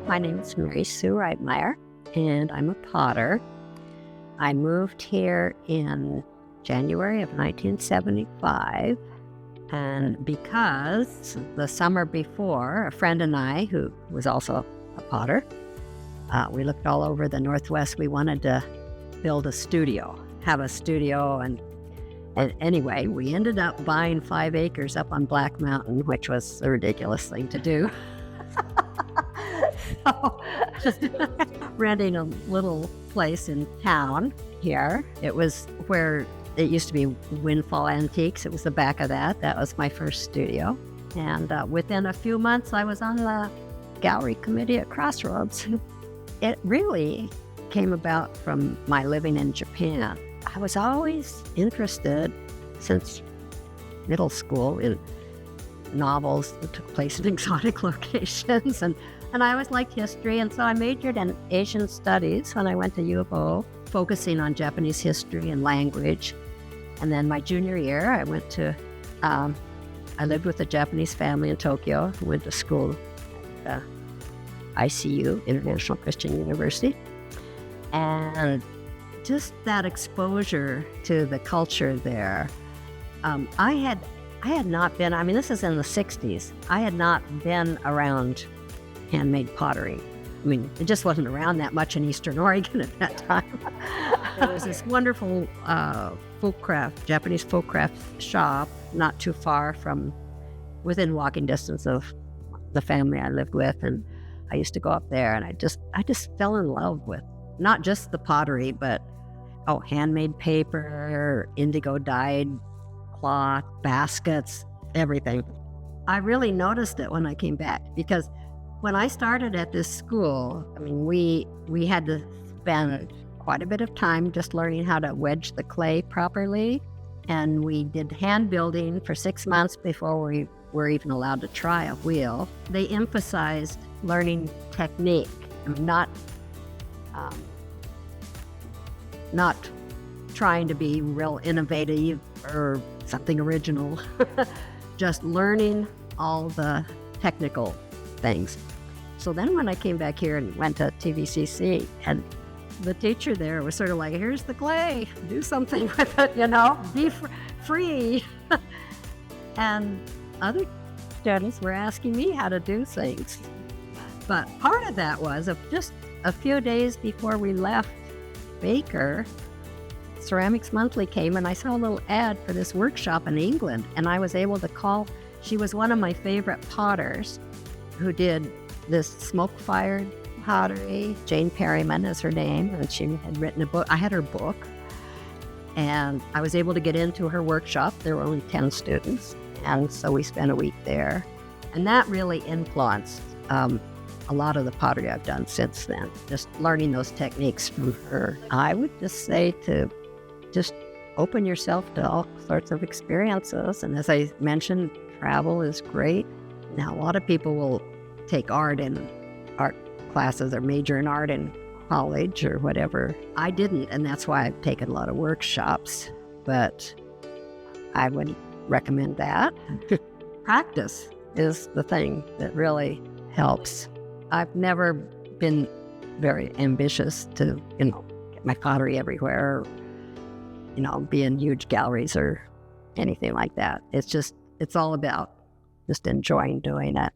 My name is Sue Rightmire, and I'm a potter. I moved here in January of 1975, and because the summer before, a friend and I, who was also a potter, we looked all over the Northwest. We wanted to build a studio, have a studio, and anyway, we ended up buying 5 acres up on Black Mountain, which was a ridiculous thing to do. So, renting a little place in town here. It was where it used to be Windfall Antiques. It was the back of that. That was my first studio. And within a few months, I was on the gallery committee at Crossroads. It really came about from my living in Japan. I was always interested since middle school in novels that took place in exotic locations, and I always liked history, and so I majored in Asian studies when I went to U of O, focusing on Japanese history and language. And then my junior year, I went to, I lived with a Japanese family in Tokyo, went to school at ICU, International Christian University, and just that exposure to the culture there. I had not been, this is in the 60s, I had not been around handmade pottery. It just wasn't around that much in Eastern Oregon at that time. There was this wonderful Japanese folk craft shop not too far from, within walking distance of the family I lived with, and I used to go up there, and I just fell in love with not just the pottery, but handmade paper, indigo dyed cloth, baskets, everything. I really noticed it when I came back, because when I started at this school, we had to spend quite a bit of time just learning how to wedge the clay properly, and we did hand building for 6 months before we were even allowed to try a wheel. They emphasized learning technique, not trying to be real innovative or something original, just learning all the technical things. So then when I came back here and went to TVCC, and the teacher there was sort of like, here's the clay, do something with it, be free. And other students were asking me how to do things. But part of that was just a few days before we left Baker, Ceramics Monthly came, and I saw a little ad for this workshop in England, and I was able to call. She was one of my favorite potters who did this smoke-fired pottery. Jane Perryman is her name, and she had written a book. I had her book, and I was able to get into her workshop. There were only 10 students, and so we spent a week there, and that really influenced a lot of the pottery I've done since then, just learning those techniques from her. I would just say to just open yourself to all sorts of experiences. And as I mentioned, travel is great. Now, a lot of people will take art classes or major in art in college or whatever. I didn't, and that's why I've taken a lot of workshops, but I would recommend that. Practice is the thing that really helps. I've never been very ambitious to, get my pottery everywhere, or, be in huge galleries or anything like that. It's all about just enjoying doing it.